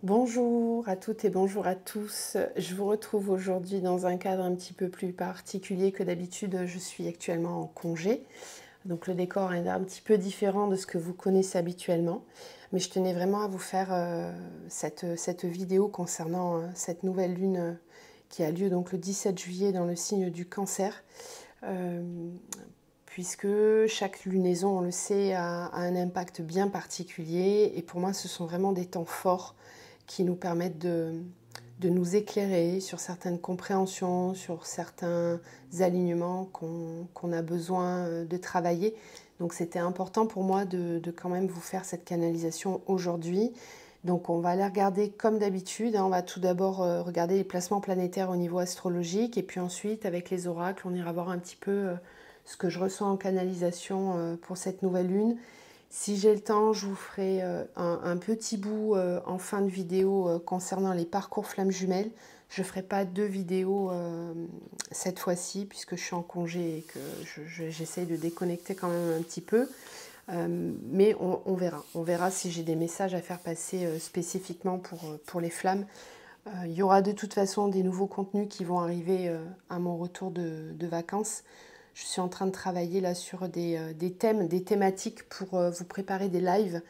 Bonjour à toutes et bonjour à tous. Je vous retrouve aujourd'hui dans un cadre un petit peu plus particulier que d'habitude. Je suis actuellement en congé, donc le décor est un petit peu différent de ce que vous connaissez habituellement. Mais je tenais vraiment à vous faire cette vidéo concernant cette nouvelle lune qui a lieu donc le 17 juillet dans le signe du Cancer. Euh, Puisque chaque lunaison, on le sait, a un impact bien particulier. Et pour moi, ce sont vraiment des temps forts qui nous permettent de nous éclairer sur certaines compréhensions, sur certains alignements qu'on a besoin de travailler. Donc c'était important pour moi de quand même vous faire cette canalisation aujourd'hui. Donc on va aller regarder comme d'habitude, on va tout d'abord regarder les placements planétaires au niveau astrologique et puis ensuite avec les oracles, on ira voir un petit peu ce que je ressens en canalisation pour cette nouvelle lune. Si j'ai le temps, je vous ferai un petit bout en fin de vidéo concernant les parcours flammes jumelles. Je ne ferai pas deux vidéos cette fois-ci puisque je suis en congé et que j'essaye de déconnecter quand même un petit peu. Mais on verra. On verra si j'ai des messages à faire passer spécifiquement pour les flammes. Il y aura de toute façon des nouveaux contenus qui vont arriver à mon retour de vacances. Je suis en train de travailler là sur des thèmes, des thématiques pour vous préparer des lives.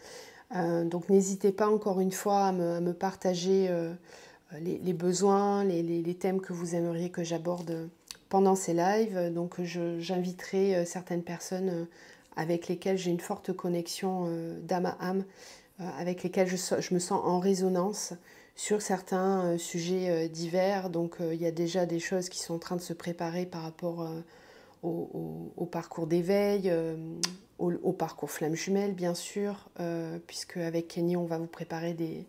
Donc n'hésitez pas encore une fois à me partager les besoins, les thèmes que vous aimeriez que j'aborde pendant ces lives. Donc j'inviterai certaines personnes avec lesquelles j'ai une forte connexion d'âme à âme, avec lesquelles je me sens en résonance sur certains sujets divers. Donc il y a déjà des choses qui sont en train de se préparer par rapport au parcours d'éveil, au parcours flamme jumelle bien sûr, puisque avec Kenny on va vous préparer des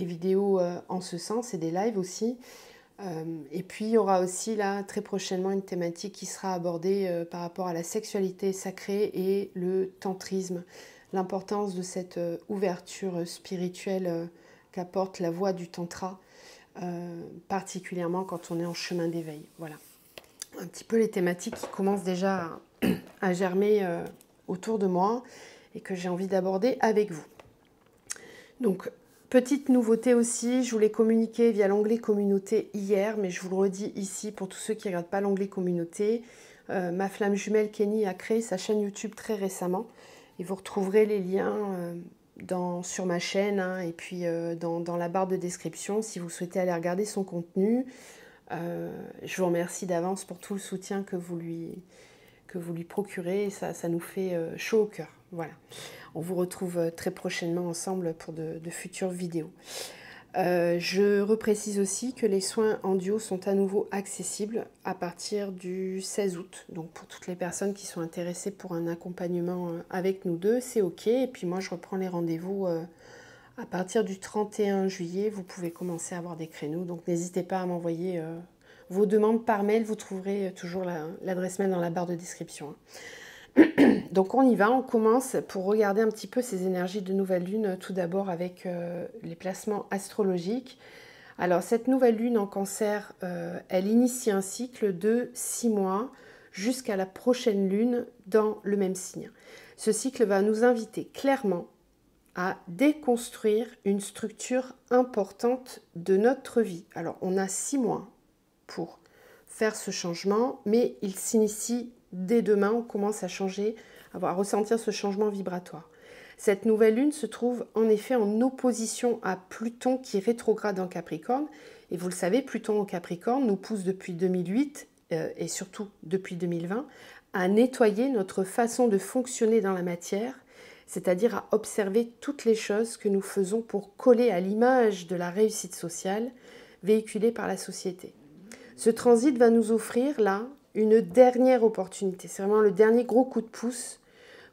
vidéos en ce sens et des lives aussi. Et puis il y aura aussi là très prochainement une thématique qui sera abordée par rapport à la sexualité sacrée et le tantrisme, l'importance de cette ouverture spirituelle qu'apporte la voie du tantra, particulièrement quand on est en chemin d'éveil. Voilà un petit peu les thématiques qui commencent déjà à germer autour de moi et que j'ai envie d'aborder avec vous. Donc, petite nouveauté aussi, je vous l'ai communiqué via l'onglet communauté hier, mais je vous le redis ici pour tous ceux qui ne regardent pas l'onglet communauté. Ma flamme jumelle Kenny a créé sa chaîne YouTube très récemment et vous retrouverez les liens sur ma chaîne et puis dans la barre de description si vous souhaitez aller regarder son contenu. Je vous remercie d'avance pour tout le soutien que vous lui procurez. Ça nous fait chaud au cœur. Voilà. On vous retrouve très prochainement ensemble pour de futures vidéos. Je reprécise aussi que les soins en duo sont à nouveau accessibles à partir du 16 août. Donc pour toutes les personnes qui sont intéressées pour un accompagnement avec nous deux, c'est OK. Et puis moi, je reprends les rendez-vous à partir du 31 juillet. Vous pouvez commencer à avoir des créneaux. Donc n'hésitez pas à m'envoyer vos demandes par mail. Vous trouverez toujours l'adresse mail dans la barre de description. Donc on y va, on commence pour regarder un petit peu ces énergies de nouvelle lune, tout d'abord avec les placements astrologiques. Alors cette nouvelle lune en cancer, elle initie un cycle de 6 mois jusqu'à la prochaine lune dans le même signe. Ce cycle va nous inviter clairement à déconstruire une structure importante de notre vie. Alors on a 6 mois pour faire ce changement, mais il s'initie dès demain, on commence à changer, à ressentir ce changement vibratoire. Cette nouvelle lune se trouve en effet en opposition à Pluton qui rétrograde en Capricorne. Et vous le savez, Pluton en Capricorne nous pousse depuis 2008 et surtout depuis 2020 à nettoyer notre façon de fonctionner dans la matière, c'est-à-dire à observer toutes les choses que nous faisons pour coller à l'image de la réussite sociale véhiculée par la société. Ce transit va nous offrir là une dernière opportunité. C'est vraiment le dernier gros coup de pouce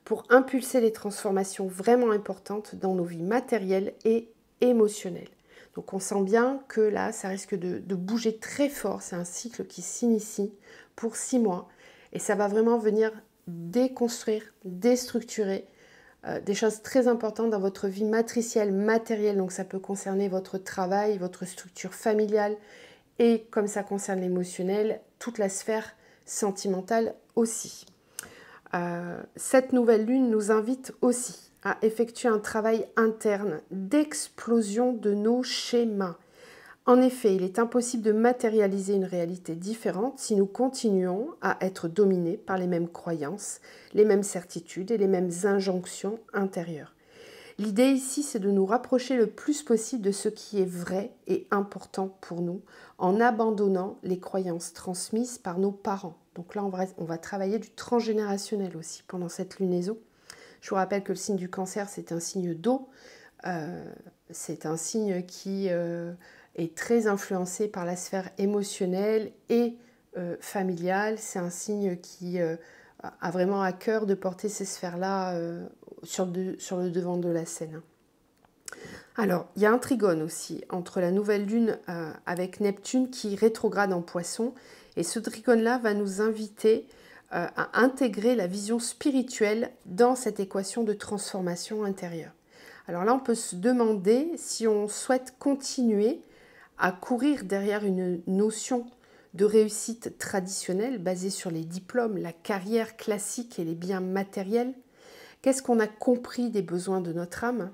pour impulser les transformations vraiment importantes dans nos vies matérielles et émotionnelles. Donc on sent bien que là, ça risque de bouger très fort. C'est un cycle qui s'initie pour 6 mois. Et ça va vraiment venir déconstruire, déstructurer des choses très importantes dans votre vie matricielle, matérielle. Donc ça peut concerner votre travail, votre structure familiale. Et comme ça concerne l'émotionnel, toute la sphère sentimentale aussi. Cette nouvelle lune nous invite aussi à effectuer un travail interne d'explosion de nos schémas. En effet, il est impossible de matérialiser une réalité différente si nous continuons à être dominés par les mêmes croyances, les mêmes certitudes et les mêmes injonctions intérieures. L'idée ici, c'est de nous rapprocher le plus possible de ce qui est vrai et important pour nous, en abandonnant les croyances transmises par nos parents. Donc là, on va travailler du transgénérationnel aussi pendant cette lunaison. Je vous rappelle que le signe du Cancer, c'est un signe d'eau. C'est un signe qui est très influencé par la sphère émotionnelle et familiale. C'est un signe qui a vraiment à cœur de porter ces sphères-là sur le devant de la scène. Alors, il y a un trigone aussi entre la nouvelle lune avec Neptune qui rétrograde en Poisson. Et ce trigone-là va nous inviter à intégrer la vision spirituelle dans cette équation de transformation intérieure. Alors là, on peut se demander si on souhaite continuer à courir derrière une notion de réussite traditionnelle basée sur les diplômes, la carrière classique et les biens matériels. Qu'est-ce qu'on a compris des besoins de notre âme ?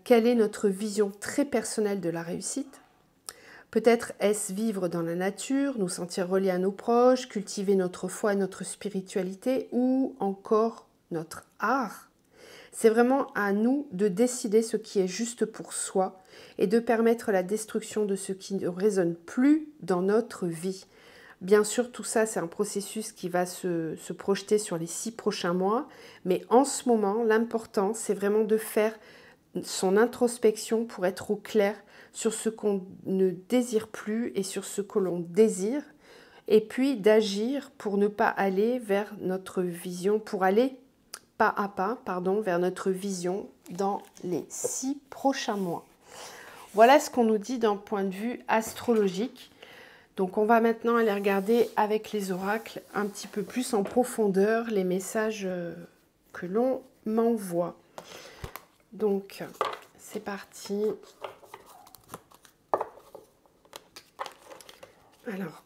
Quelle est notre vision très personnelle de la réussite ? Peut-être est-ce vivre dans la nature, nous sentir reliés à nos proches, cultiver notre foi et notre spiritualité, ou encore notre art ? C'est vraiment à nous de décider ce qui est juste pour soi et de permettre la destruction de ce qui ne résonne plus dans notre vie. Bien sûr, tout ça, c'est un processus qui va se projeter sur les 6 prochains mois, mais en ce moment, l'important, c'est vraiment de faire son introspection pour être au clair sur ce qu'on ne désire plus et sur ce que l'on désire, et puis d'agir pour ne pas aller vers notre vision, pour aller pas à pas, vers notre vision dans les 6 prochains mois. Voilà ce qu'on nous dit d'un point de vue astrologique. Donc on va maintenant aller regarder avec les oracles un petit peu plus en profondeur les messages que l'on m'envoie. Donc c'est parti. Alors,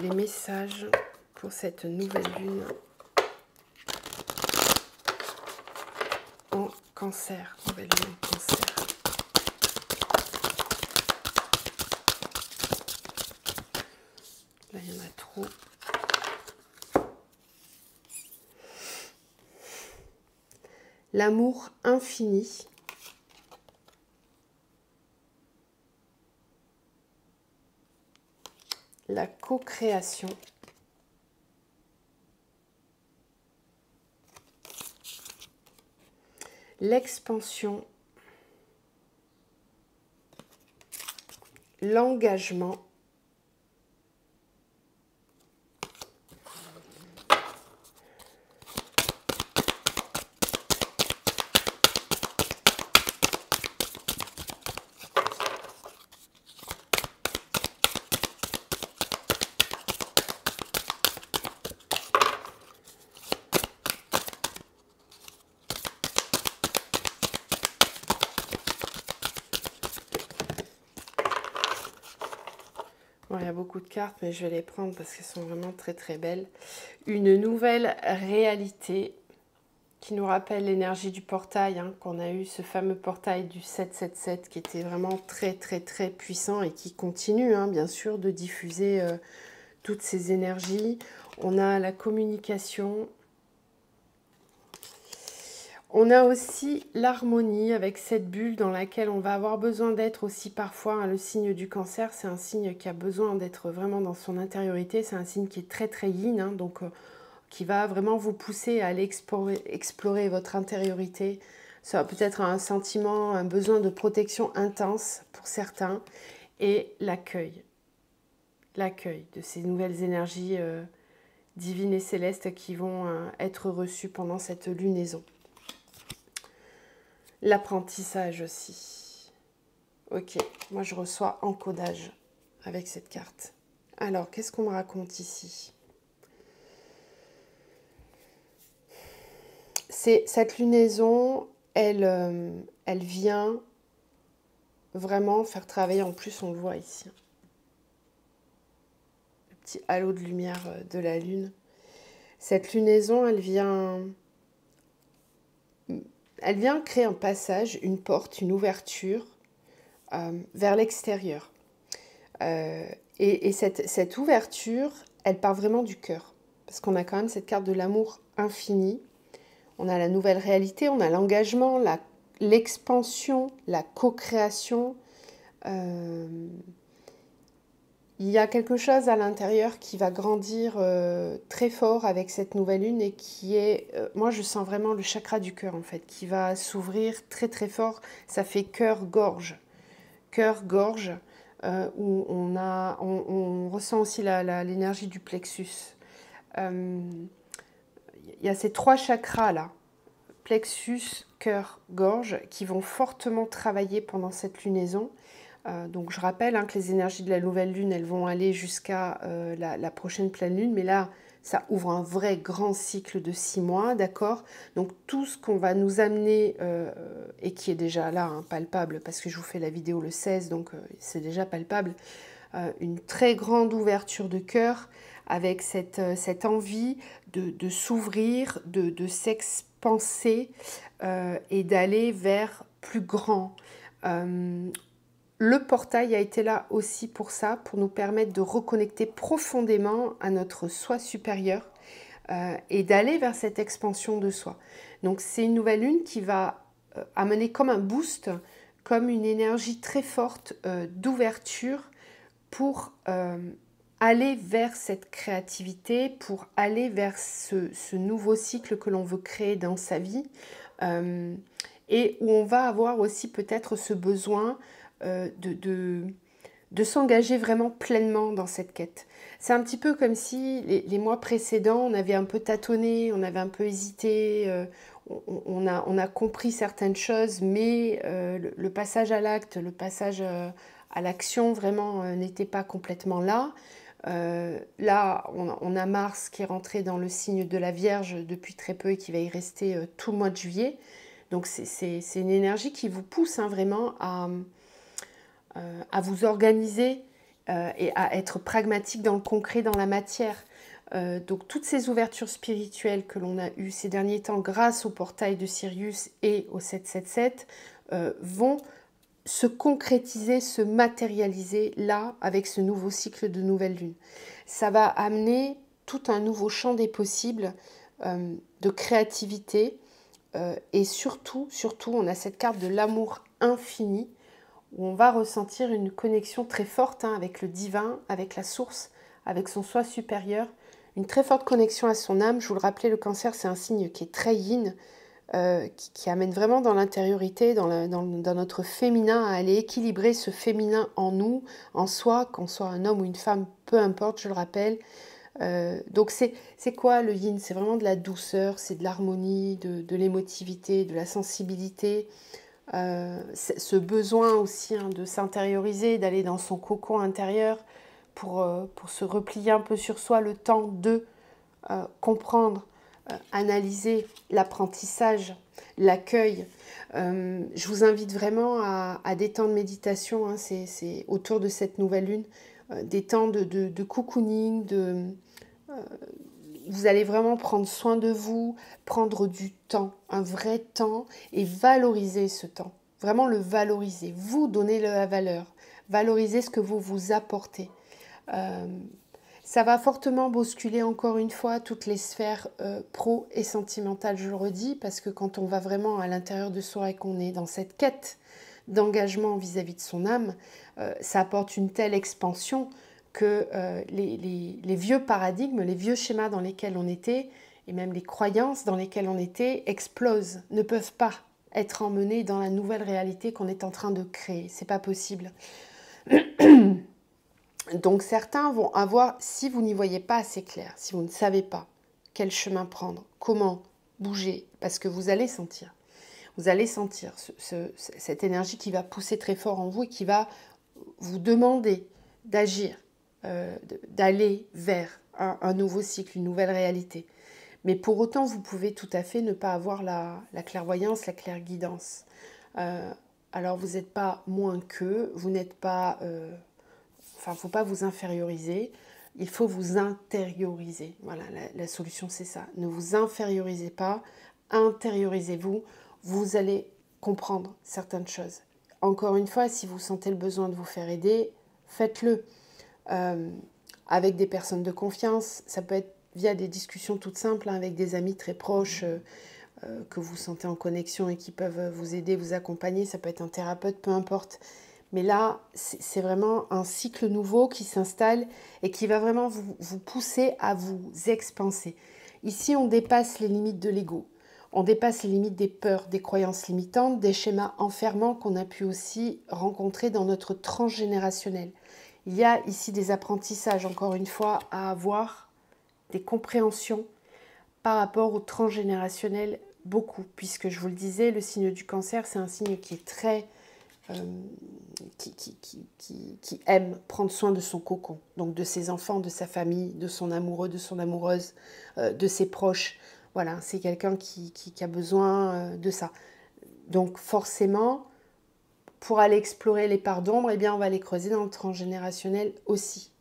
les messages pour cette nouvelle lune en Cancer, nouvelle lune en Cancer. Là, il y en a trop. L'amour infini. La co-création. L'expansion. L'engagement. Bon, il y a beaucoup de cartes, mais je vais les prendre parce qu'elles sont vraiment très très belles. Une nouvelle réalité qui nous rappelle l'énergie du portail, qu'on a eu, ce fameux portail du 777 qui était vraiment très très très puissant et qui continue bien sûr de diffuser toutes ces énergies. On a la communication. On a aussi l'harmonie avec cette bulle dans laquelle on va avoir besoin d'être aussi parfois. Le signe du Cancer, c'est un signe qui a besoin d'être vraiment dans son intériorité. C'est un signe qui est très très yin, donc qui va vraiment vous pousser à aller explorer votre intériorité. Ça va peut-être un sentiment, un besoin de protection intense pour certains. Et l'accueil de ces nouvelles énergies divines et célestes qui vont être reçues pendant cette lunaison. L'apprentissage aussi. Ok, moi je reçois encodage avec cette carte. Alors, qu'est-ce qu'on me raconte ici ? Cette lunaison, elle vient vraiment faire travailler, en plus on le voit ici, le petit halo de lumière de la lune. Cette lunaison, elle vient créer un passage, une porte, une ouverture vers l'extérieur. Et cette ouverture, elle part vraiment du cœur. Parce qu'on a quand même cette carte de l'amour infini. On a la nouvelle réalité, on a l'engagement, l'expansion, la co-création. Il y a quelque chose à l'intérieur qui va grandir très fort avec cette nouvelle lune et qui est, moi je sens vraiment le chakra du cœur en fait, qui va s'ouvrir très très fort. Ça fait cœur-gorge. Cœur-gorge, où on ressent aussi l'énergie du plexus. Il y a ces 3 chakras là, plexus, cœur, gorge, qui vont fortement travailler pendant cette lunaison. Donc je rappelle que les énergies de la nouvelle lune, elles vont aller jusqu'à la prochaine pleine lune, mais là, ça ouvre un vrai grand cycle de 6 mois, d'accord? Donc tout ce qu'on va nous amener, et qui est déjà là, palpable, parce que je vous fais la vidéo le 16, donc c'est déjà palpable, une très grande ouverture de cœur, avec cette envie de s'ouvrir, de s'expanser et d'aller vers plus grand. Le portail a été là aussi pour ça, pour nous permettre de reconnecter profondément à notre soi supérieur et d'aller vers cette expansion de soi. Donc c'est une nouvelle lune qui va amener comme un boost, comme une énergie très forte d'ouverture pour aller vers cette créativité, pour aller vers ce nouveau cycle que l'on veut créer dans sa vie et où on va avoir aussi peut-être ce besoin de s'engager vraiment pleinement dans cette quête. C'est un petit peu comme si les mois précédents, on avait un peu tâtonné, on avait un peu hésité, on a compris certaines choses, mais le passage à l'acte, le passage à l'action vraiment n'était pas complètement là. Là, on a Mars qui est rentré dans le signe de la Vierge depuis très peu et qui va y rester tout le mois de juillet. Donc c'est une énergie qui vous pousse vraiment à vous organiser et à être pragmatique dans le concret, dans la matière. Donc toutes ces ouvertures spirituelles que l'on a eues ces derniers temps grâce au portail de Sirius et au 777 vont se concrétiser, se matérialiser là avec ce nouveau cycle de nouvelle lune. Ça va amener tout un nouveau champ des possibles de créativité et surtout, on a cette carte de l'amour infini où on va ressentir une connexion très forte avec le divin, avec la source, avec son soi supérieur, une très forte connexion à son âme. Je vous le rappelais, le cancer, c'est un signe qui est très yin, qui amène vraiment dans l'intériorité, dans notre féminin, à aller équilibrer ce féminin en nous, en soi, qu'on soit un homme ou une femme, peu importe, je le rappelle. Donc c'est quoi le yin? C'est vraiment de la douceur, c'est de l'harmonie, de l'émotivité, de la sensibilité, ce besoin aussi de s'intérioriser, d'aller dans son cocon intérieur pour se replier un peu sur soi, le temps de comprendre, analyser l'apprentissage, l'accueil. Je vous invite vraiment à des temps de méditation, c'est autour de cette nouvelle lune, des temps de cocooning, vous allez vraiment prendre soin de vous, prendre du temps, un vrai temps, et valoriser ce temps. Vraiment le valoriser, vous donner la valeur, valoriser ce que vous vous apportez. Ça va fortement bousculer encore une fois toutes les sphères pro et sentimentales, je le redis, parce que quand on va vraiment à l'intérieur de soi et qu'on est dans cette quête d'engagement vis-à-vis de son âme, ça apporte une telle expansion que les vieux paradigmes, les vieux schémas dans lesquels on était, et même les croyances dans lesquelles on était, explosent, ne peuvent pas être emmenés dans la nouvelle réalité qu'on est en train de créer. C'est pas possible. Donc certains vont avoir, si vous n'y voyez pas assez clair, si vous ne savez pas quel chemin prendre, comment bouger, parce que vous allez sentir cette énergie qui va pousser très fort en vous et qui va vous demander d'agir, d'aller vers un nouveau cycle, une nouvelle réalité. Mais pour autant, vous pouvez tout à fait ne pas avoir la clairvoyance, la clairguidance. Alors vous n'êtes pas moins qu'eux, vous n'êtes pas... Enfin, il ne faut pas vous inférioriser. il faut vous intérioriser. Voilà, la solution c'est ça. Ne vous infériorisez pas, intériorisez-vous, vous allez comprendre certaines choses. Encore une fois, si vous sentez le besoin de vous faire aider, faites-le. Avec des personnes de confiance, ça peut être via des discussions toutes simples, hein, avec des amis très proches que vous sentez en connexion et qui peuvent vous aider, vous accompagner. Ça peut être un thérapeute, peu importe. Mais là, c'est vraiment un cycle nouveau qui s'installe et qui va vraiment vous pousser à vous expanser. Ici, on dépasse les limites de l'ego. On dépasse les limites des peurs, des croyances limitantes, des schémas enfermants qu'on a pu aussi rencontrer dans notre transgénérationnel. Il y a ici des apprentissages, encore une fois, à avoir, des compréhensions par rapport au transgénérationnel, beaucoup. Puisque je vous le disais, le signe du cancer, c'est un signe qui est très... qui aime prendre soin de son cocon, donc de ses enfants, de sa famille, de son amoureux, de son amoureuse, de ses proches. Voilà, c'est quelqu'un qui a besoin de ça. Donc forcément, pour aller explorer les parts d'ombre, eh bien, on va les creuser dans le transgénérationnel aussi,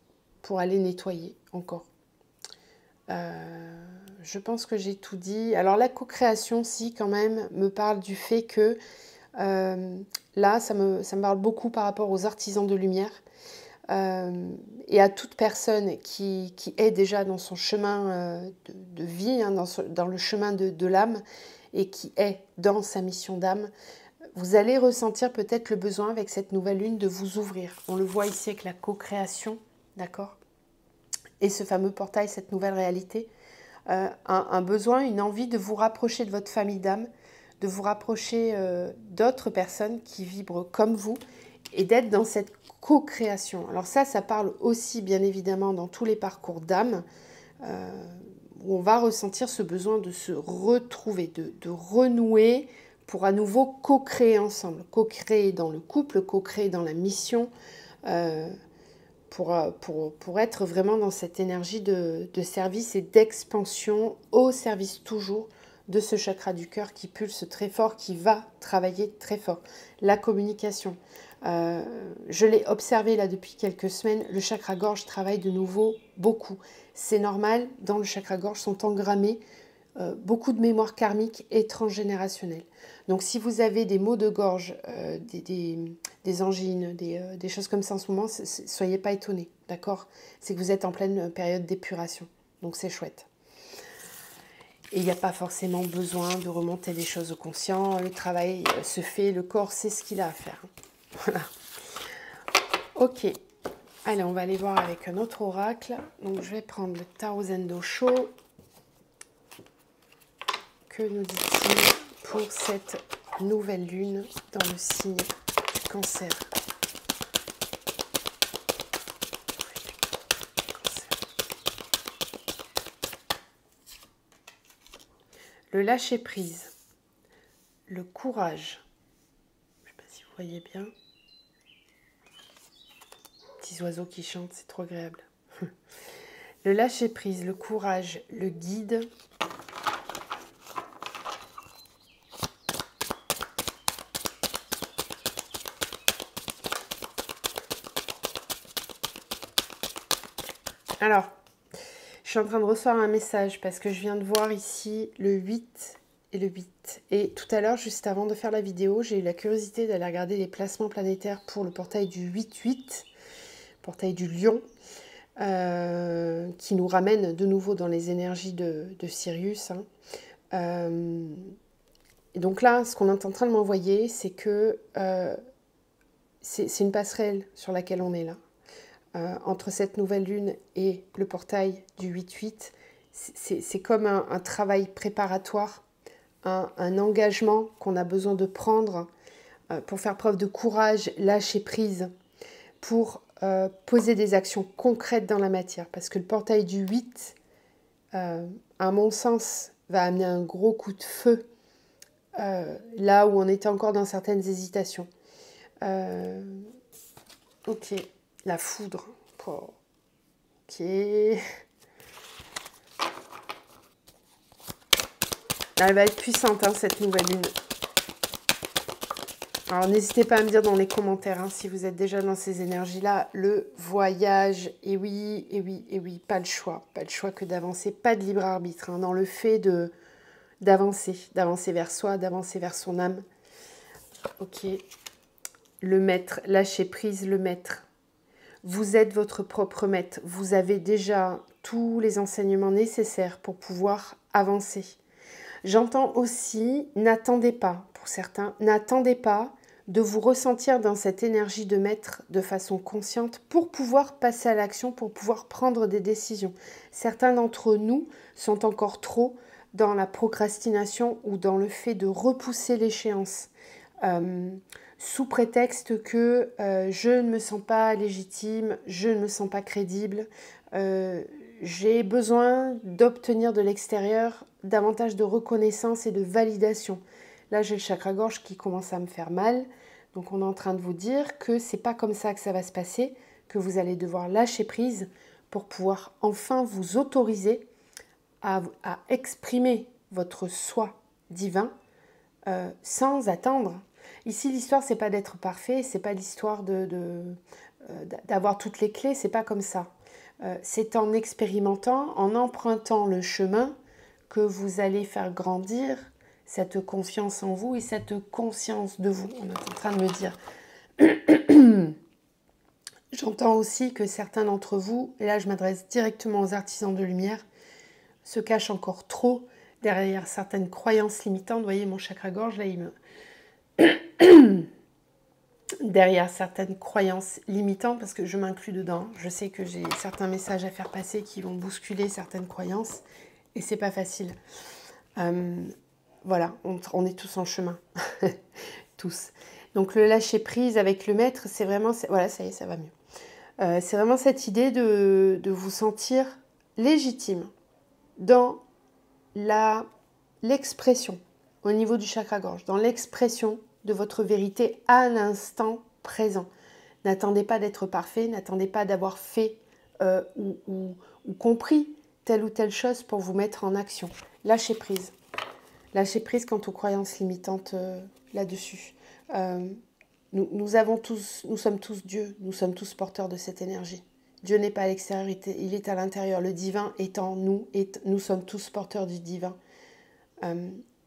pour aller nettoyer encore. Je pense que j'ai tout dit. Alors la co-création, si, quand même, me parle du fait que là, ça me parle beaucoup par rapport aux artisans de lumière et à toute personne qui est déjà dans son chemin de vie, hein, dans le chemin de l'âme et qui est dans sa mission d'âme. Vous allez ressentir peut-être le besoin avec cette nouvelle lune de vous ouvrir. On le voit ici avec la co-création, d'accord? Et ce fameux portail, cette nouvelle réalité. Un besoin, une envie de vous rapprocher de votre famille d'âme, de vous rapprocher d'autres personnes qui vibrent comme vous et d'être dans cette co-création. Alors ça parle aussi bien évidemment dans tous les parcours d'âme où on va ressentir ce besoin de se retrouver, de renouer pour à nouveau co-créer ensemble, co-créer dans le couple, co-créer dans la mission, pour être vraiment dans cette énergie de service et d'expansion au service toujours de ce chakra du cœur qui pulse très fort, qui va travailler très fort. La communication. Je l'ai observé là depuis quelques semaines, le chakra gorge travaille de nouveau beaucoup. C'est normal, dans le chakra gorge sont engrammés beaucoup de mémoires karmiques et transgénérationnelles. Donc si vous avez des maux de gorge, des angines, des choses comme ça en ce moment, soyez pas étonnés, d'accord? C'est que vous êtes en pleine période d'épuration, donc c'est chouette. Et il n'y a pas forcément besoin de remonter les choses au conscient, le travail se fait, le corps sait ce qu'il a à faire. Voilà. Ok, allez, on va aller voir avec un autre oracle. Donc je vais prendre le Tao Zendo Sho. Que nous dit-il pour cette nouvelle lune dans le signe du cancer? Le lâcher-prise, le courage. Je ne sais pas si vous voyez bien. Petits oiseaux qui chantent, c'est trop agréable. Le lâcher-prise, le courage, le guide. Alors, je suis en train de recevoir un message parce que je viens de voir ici le 8 et le 8. Et tout à l'heure, juste avant de faire la vidéo, j'ai eu la curiosité d'aller regarder les placements planétaires pour le portail du 8-8, portail du lion, qui nous ramène de nouveau dans les énergies de Sirius. Hein. Et donc là, ce qu'on est en train de m'envoyer, c'est que c'est une passerelle sur laquelle on est là. Entre cette nouvelle lune et le portail du 8-8, c'est comme un travail préparatoire, un engagement qu'on a besoin de prendre pour faire preuve de courage, lâcher prise, pour poser des actions concrètes dans la matière. Parce que le portail du 8, à mon sens, va amener un gros coup de feu là où on était encore dans certaines hésitations. Ok. La foudre. Oh. Ok. Elle va être puissante, hein, cette nouvelle lune. Alors, n'hésitez pas à me dire dans les commentaires hein, si vous êtes déjà dans ces énergies-là. Le voyage, et oui, et oui, et oui, pas le choix. Pas le choix que d'avancer, pas de libre arbitre. Hein, dans le fait d'avancer vers soi, d'avancer vers son âme. Ok. Le maître, lâcher prise, le maître. Vous êtes votre propre maître. Vous avez déjà tous les enseignements nécessaires pour pouvoir avancer. J'entends aussi, n'attendez pas, pour certains, n'attendez pas de vous ressentir dans cette énergie de maître de façon consciente pour pouvoir passer à l'action, pour pouvoir prendre des décisions. Certains d'entre nous sont encore trop dans la procrastination ou dans le fait de repousser l'échéance. Sous prétexte que je ne me sens pas légitime, je ne me sens pas crédible, j'ai besoin d'obtenir de l'extérieur davantage de reconnaissance et de validation. Là, j'ai le chakra-gorge qui commence à me faire mal, donc on est en train de vous dire que c'est pas comme ça que ça va se passer, que vous allez devoir lâcher prise pour pouvoir enfin vous autoriser à exprimer votre soi divin sans attendre. Ici, l'histoire, c'est pas d'être parfait, c'est pas l'histoire d'avoir toutes les clés, c'est pas comme ça. C'est en expérimentant, en empruntant le chemin que vous allez faire grandir cette confiance en vous et cette conscience de vous. On est en train de me dire. J'entends aussi que certains d'entre vous, et là je m'adresse directement aux artisans de lumière, se cachent encore trop derrière certaines croyances limitantes. Vous voyez mon chakra-gorge, là il me... derrière certaines croyances limitantes, parce que je m'inclus dedans. Je sais que j'ai certains messages à faire passer qui vont bousculer certaines croyances, et c'est pas facile. Voilà, on est tous en chemin. Tous. Donc le lâcher prise avec le maître, c'est vraiment... Voilà, ça y est, ça va mieux. C'est vraiment cette idée de vous sentir légitime dans l'expression, au niveau du chakra-gorge, dans l'expression de votre vérité à l'instant présent. N'attendez pas d'être parfait, n'attendez pas d'avoir fait ou compris telle ou telle chose pour vous mettre en action. Lâchez prise. Lâchez prise quant aux croyances limitantes là-dessus. Nous sommes tous Dieu, nous sommes tous porteurs de cette énergie. Dieu n'est pas à l'extérieur, il est à l'intérieur. Le divin est en nous, et nous sommes tous porteurs du divin.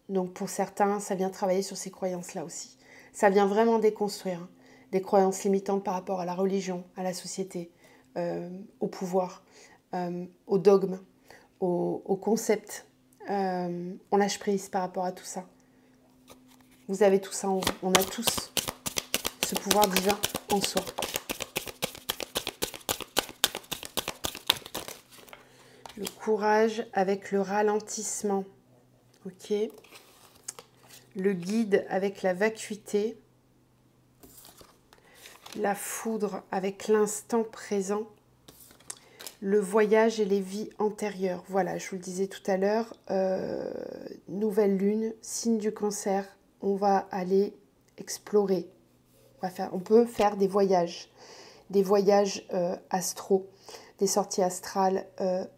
Donc pour certains, ça vient travailler sur ces croyances-là aussi. Ça vient vraiment déconstruire des croyances limitantes par rapport à la religion, à la société, au pouvoir, au dogme, au concept. On lâche prise par rapport à tout ça. Vous avez tout ça en vous. On a tous ce pouvoir divin en soi. Le courage avec le ralentissement. Ok. Le guide avec la vacuité. La foudre avec l'instant présent. Le voyage et les vies antérieures. Voilà, je vous le disais tout à l'heure. Nouvelle lune, signe du cancer. On va aller explorer. On peut faire des voyages astro, des sorties astrales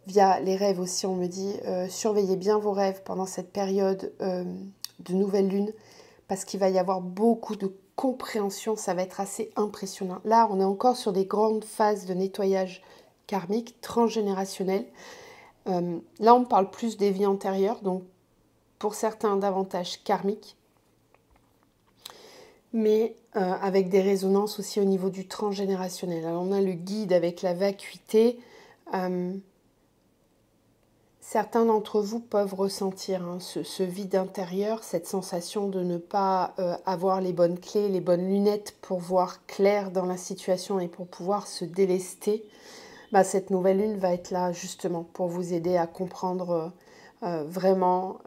via les rêves aussi. On me dit, surveillez bien vos rêves pendant cette période de nouvelle lune, parce qu'il va y avoir beaucoup de compréhension, ça va être assez impressionnant. Là, on est encore sur des grandes phases de nettoyage karmique, transgénérationnel. Là, on parle plus des vies antérieures, donc pour certains davantage karmiques, mais avec des résonances aussi au niveau du transgénérationnel. Alors on a le guide avec la vacuité. Certains d'entre vous peuvent ressentir ce vide intérieur, cette sensation de ne pas avoir les bonnes clés, les bonnes lunettes pour voir clair dans la situation et pour pouvoir se délester. Cette nouvelle lune va être là justement pour vous aider à comprendre vraiment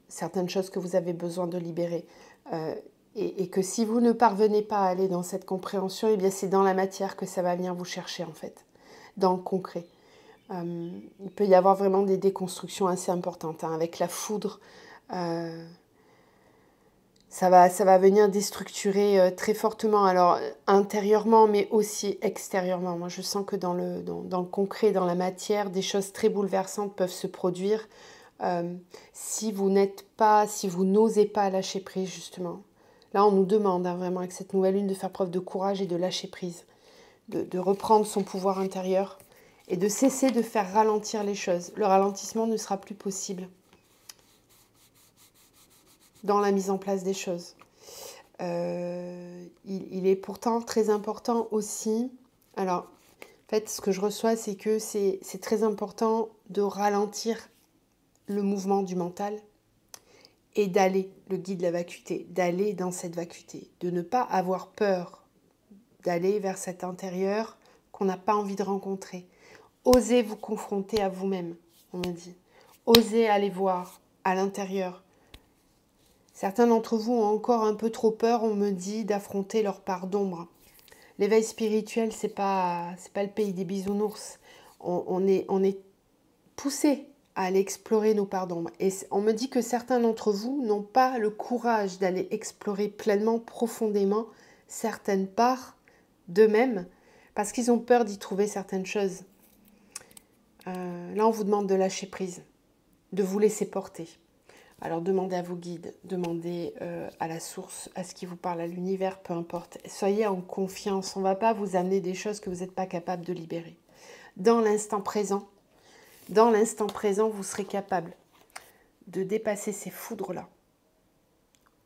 certaines choses que vous avez besoin de libérer. Et que si vous ne parvenez pas à aller dans cette compréhension, eh bien c'est dans la matière que ça va venir vous chercher en fait, dans le concret. Il peut y avoir vraiment des déconstructions assez importantes avec la foudre. Ça va venir déstructurer très fortement, alors intérieurement mais aussi extérieurement. Moi je sens que dans le concret, dans la matière, des choses très bouleversantes peuvent se produire si vous n'osez pas lâcher prise justement. Là, on nous demande hein, vraiment avec cette nouvelle lune de faire preuve de courage et de lâcher prise, de reprendre son pouvoir intérieur et de cesser de faire ralentir les choses. Le ralentissement ne sera plus possible dans la mise en place des choses. Il est pourtant très important aussi. Alors, en fait, ce que je reçois, c'est que c'est très important de ralentir le mouvement du mental et d'aller, le guide de la vacuité, d'aller dans cette vacuité, de ne pas avoir peur d'aller vers cet intérieur qu'on n'a pas envie de rencontrer. Osez vous confronter à vous-même, on me dit. Osez aller voir à l'intérieur. Certains d'entre vous ont encore un peu trop peur, on me dit, d'affronter leur part d'ombre. L'éveil spirituel, c'est pas le pays des bisounours. On est poussé à aller explorer nos parts d'ombre. Et on me dit que certains d'entre vous n'ont pas le courage d'aller explorer pleinement, profondément, certaines parts d'eux-mêmes, parce qu'ils ont peur d'y trouver certaines choses. Là, on vous demande de lâcher prise, de vous laisser porter. Alors, demandez à vos guides, demandez à la source, à ce qui vous parle, à l'univers, peu importe. Soyez en confiance, on ne va pas vous amener des choses que vous n'êtes pas capable de libérer. Dans l'instant présent, vous serez capable de dépasser ces foudres-là.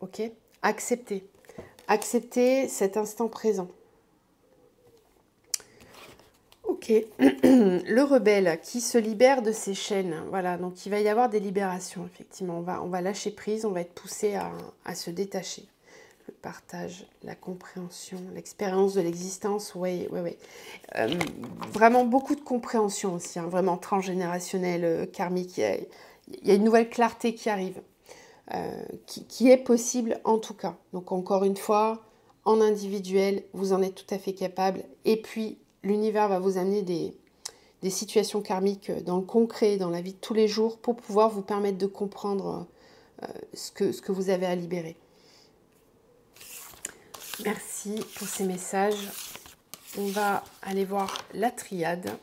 Ok ? Acceptez. Acceptez cet instant présent. Ok. Le rebelle qui se libère de ses chaînes. Voilà, donc il va y avoir des libérations, effectivement. On va lâcher prise, on va être poussé à se détacher. Le partage, la compréhension, l'expérience de l'existence, oui. Vraiment beaucoup de compréhension aussi, hein, vraiment transgénérationnelle, karmique. Il y a une nouvelle clarté qui arrive, qui est possible en tout cas. Donc encore une fois, en individuel, vous en êtes tout à fait capable. Et puis, l'univers va vous amener des situations karmiques dans le concret, dans la vie de tous les jours, pour pouvoir vous permettre de comprendre ce que vous avez à libérer. Merci pour ces messages. On va aller voir la triade.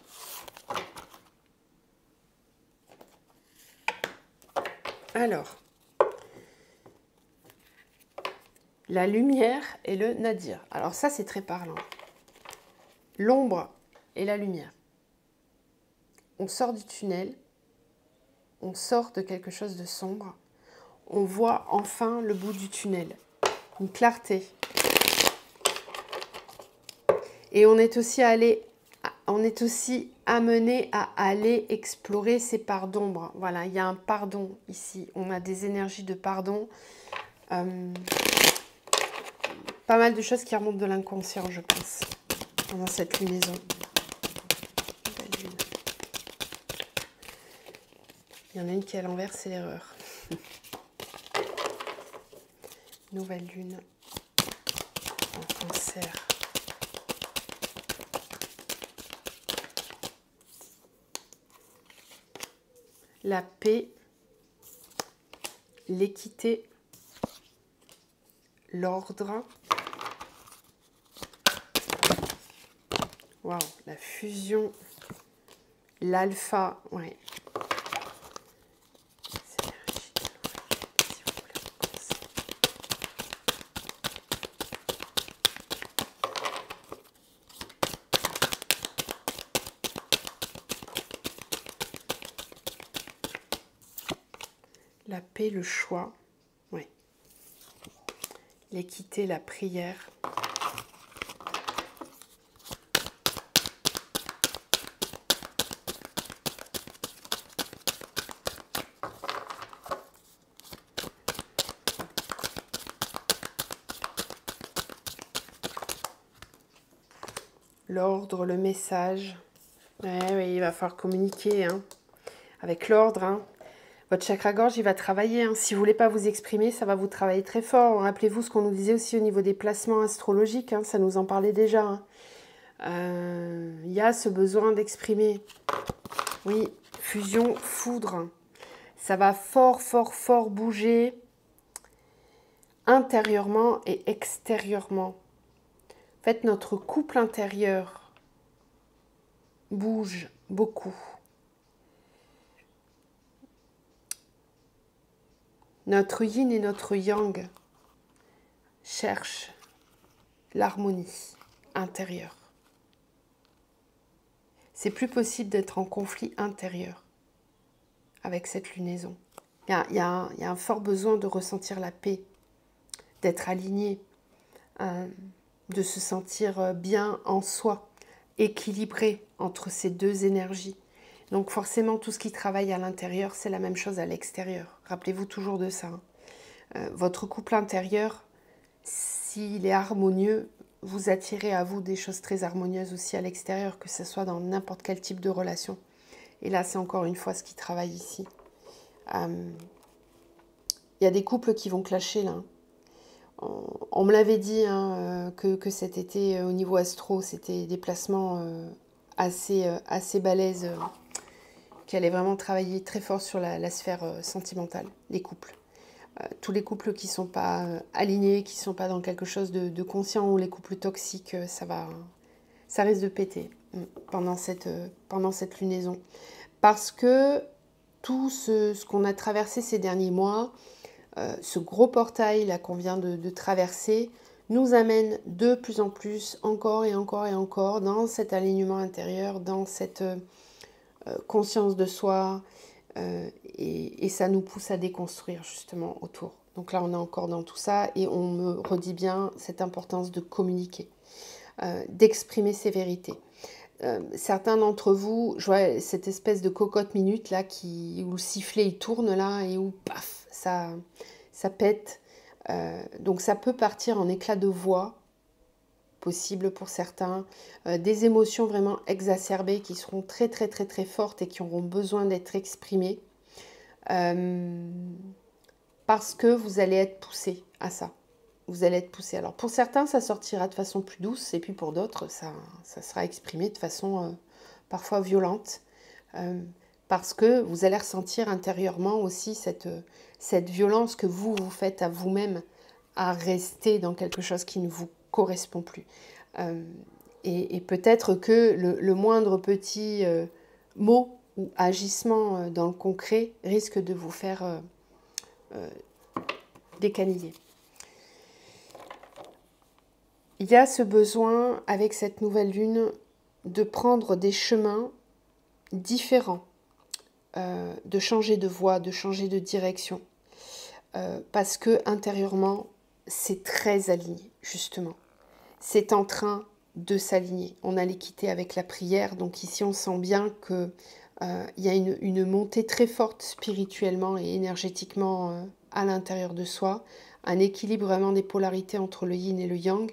Alors, la lumière et le nadir. Alors ça, c'est très parlant. L'ombre et la lumière. On sort du tunnel, on sort de quelque chose de sombre, on voit enfin le bout du tunnel, une clarté. Et on est aussi amené à aller explorer ces parts d'ombre. Voilà, il y a un pardon ici. On a des énergies de pardon. Pas mal de choses qui remontent de l'inconscient, je pense, pendant cette lunaison. Il y en a une qui est à l'envers, c'est l'erreur. Nouvelle lune en Cancer. La paix, l'équité, l'ordre. Waouh, la fusion, l'alpha, ouais. La paix, le choix, oui. L'équité, la prière. L'ordre, le message. Ouais, oui, il va falloir communiquer hein, avec l'ordre. Hein. Votre chakra-gorge, il va travailler. Hein. Si vous ne voulez pas vous exprimer, ça va vous travailler très fort. Rappelez-vous ce qu'on nous disait aussi au niveau des placements astrologiques. Hein, ça nous en parlait déjà. Hein. Y a ce besoin d'exprimer. Oui, fusion, foudre. Ça va fort, fort, fort bouger intérieurement et extérieurement. En fait, notre couple intérieur bouge beaucoup. Notre yin et notre yang cherche l'harmonie intérieure. C'est plus possible d'être en conflit intérieur avec cette lunaison. Il y a un fort besoin de ressentir la paix, d'être aligné, de se sentir bien en soi, équilibré entre ces deux énergies. Donc forcément, tout ce qui travaille à l'intérieur, c'est la même chose à l'extérieur. Rappelez-vous toujours de ça. Votre couple intérieur, s'il est harmonieux, vous attirez à vous des choses très harmonieuses aussi à l'extérieur, que ce soit dans n'importe quel type de relation. Et là, c'est encore une fois ce qui travaille ici. Il y a des couples qui vont clasher là. On me l'avait dit que cet été, au niveau astro, c'était des placements assez balèzes qui allaient vraiment travailler très fort sur la sphère sentimentale, les couples. Tous les couples qui ne sont pas alignés, qui ne sont pas dans quelque chose de conscient, ou les couples toxiques, ça risque de péter pendant cette lunaison. Parce que tout ce qu'on a traversé ces derniers mois, ce gros portail là qu'on vient de traverser, nous amène de plus en plus, encore et encore et encore, dans cet alignement intérieur, dans cette conscience de soi, et ça nous pousse à déconstruire justement autour. Donc là, on est encore dans tout ça et on me redit bien cette importance de communiquer, d'exprimer ses vérités. Certains d'entre vous, je vois cette espèce de cocotte minute là où le sifflet il tourne là et où paf, ça pète. Donc ça peut partir en éclats de voix, possible pour certains, des émotions vraiment exacerbées qui seront très très très très fortes et qui auront besoin d'être exprimées, parce que vous allez être poussé à ça. Vous allez être poussé. Alors pour certains, ça sortira de façon plus douce, et puis pour d'autres, ça sera exprimé de façon parfois violente, parce que vous allez ressentir intérieurement aussi cette violence que vous faites à vous-même, à rester dans quelque chose qui ne vous correspond plus. Et peut-être que le moindre petit mot ou agissement dans le concret risque de vous faire décaniller. Il y a ce besoin, avec cette nouvelle lune, de prendre des chemins différents, de changer de voie, de changer de direction, parce que intérieurement, c'est très aligné, justement. C'est en train de s'aligner. On a l'équité avec la prière, donc ici on sent bien qu'il y a une montée très forte spirituellement et énergétiquement à l'intérieur de soi, un équilibre vraiment des polarités entre le yin et le yang.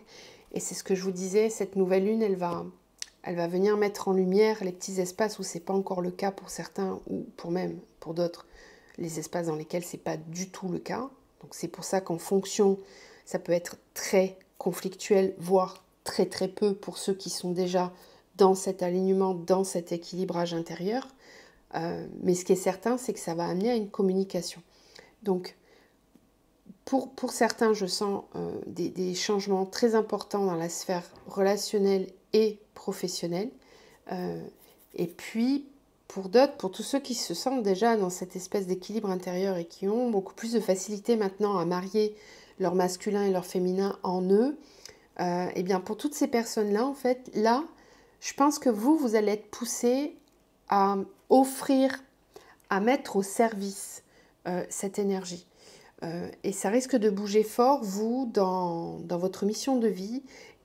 Et c'est ce que je vous disais, cette nouvelle lune, elle va venir mettre en lumière les petits espaces où ce n'est pas encore le cas pour certains, ou pour d'autres, les espaces dans lesquels ce n'est pas du tout le cas. Donc c'est pour ça qu'en fonction, ça peut être très conflictuel, voire très très peu pour ceux qui sont déjà dans cet alignement, dans cet équilibrage intérieur. Mais ce qui est certain, c'est que ça va amener à une communication. Donc, pour certains, je sens des changements très importants dans la sphère relationnelle et professionnelle. Et puis, pour d'autres, pour tous ceux qui se sentent déjà dans cette espèce d'équilibre intérieur et qui ont beaucoup plus de facilité maintenant à marier leur masculin et leur féminin en eux, et bien pour toutes ces personnes-là, en fait, là, je pense que vous allez être poussés à offrir, à mettre au service cette énergie. Et ça risque de bouger fort, vous, dans votre mission de vie.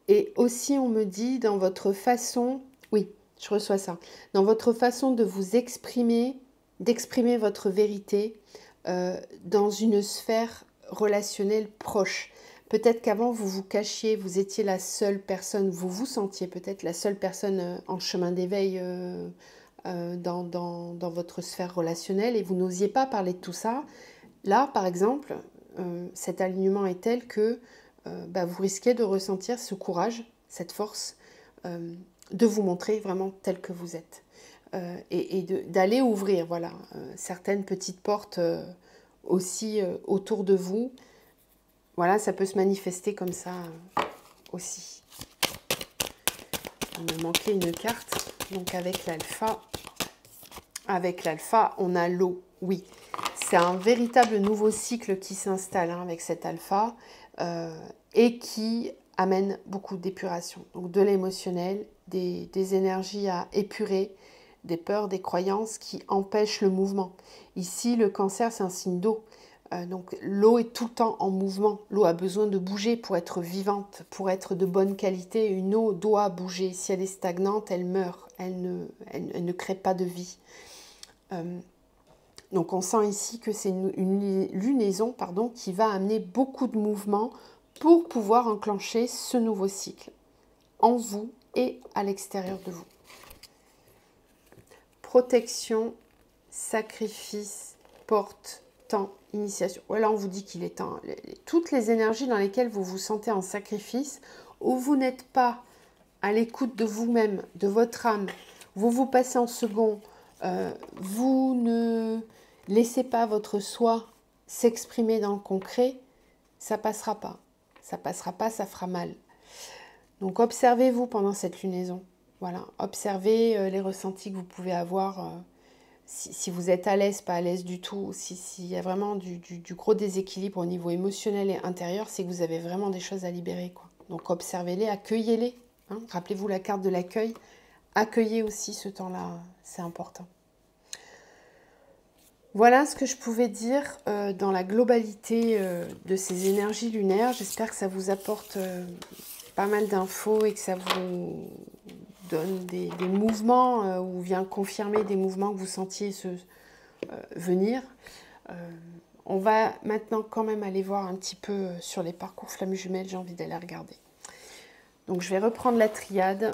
Et aussi, on me dit, dans votre façon, oui, je reçois ça, dans votre façon de vous exprimer, d'exprimer votre vérité dans une sphère relationnelle proche. Peut-être qu'avant, vous vous cachiez, vous étiez la seule personne, vous vous sentiez peut-être la seule personne en chemin d'éveil dans votre sphère relationnelle et vous n'osiez pas parler de tout ça. Là, par exemple, cet alignement est tel que vous risquez de ressentir ce courage, cette force, de vous montrer vraiment tel que vous êtes. Et d'aller ouvrir certaines petites portes aussi autour de vous. Voilà, ça peut se manifester comme ça aussi. Il me manquait une carte, donc avec l'alpha. Avec l'alpha, on a l'eau, oui. C'est un véritable nouveau cycle qui s'installe avec cet alpha. et qui amène beaucoup d'épuration. Donc de l'émotionnel, des énergies à épurer, des peurs, des croyances qui empêchent le mouvement. Ici, le cancer, c'est un signe d'eau. Donc l'eau est tout le temps en mouvement. L'eau a besoin de bouger pour être vivante, pour être de bonne qualité. Une eau doit bouger. Si elle est stagnante, elle meurt. Elle ne crée pas de vie. Donc on sent ici que c'est une lunaison qui va amener beaucoup de mouvement pour pouvoir enclencher ce nouveau cycle en vous et à l'extérieur de vous. Protection, sacrifice, porte, temps, initiation. Voilà, on vous dit qu'il est temps. Toutes les énergies dans lesquelles vous vous sentez en sacrifice, où vous n'êtes pas à l'écoute de vous-même, de votre âme, vous vous passez en second, vous ne laissez pas votre soi s'exprimer dans le concret, ça passera pas. Ça passera pas, ça fera mal. Donc observez-vous pendant cette lunaison. Voilà, observez les ressentis que vous pouvez avoir. Si vous êtes à l'aise, pas à l'aise du tout, s'il y a vraiment du gros déséquilibre au niveau émotionnel et intérieur, c'est que vous avez vraiment des choses à libérer, quoi. Donc observez-les, accueillez-les. Hein. Rappelez-vous la carte de l'accueil. Accueillez aussi ce temps-là, c'est important. Voilà ce que je pouvais dire dans la globalité de ces énergies lunaires. J'espère que ça vous apporte pas mal d'infos et que ça vous donne des mouvements ou vient confirmer des mouvements que vous sentiez venir. On va maintenant quand même aller voir un petit peu sur les parcours flammes jumelles. J'ai envie d'aller regarder. Donc je vais reprendre la triade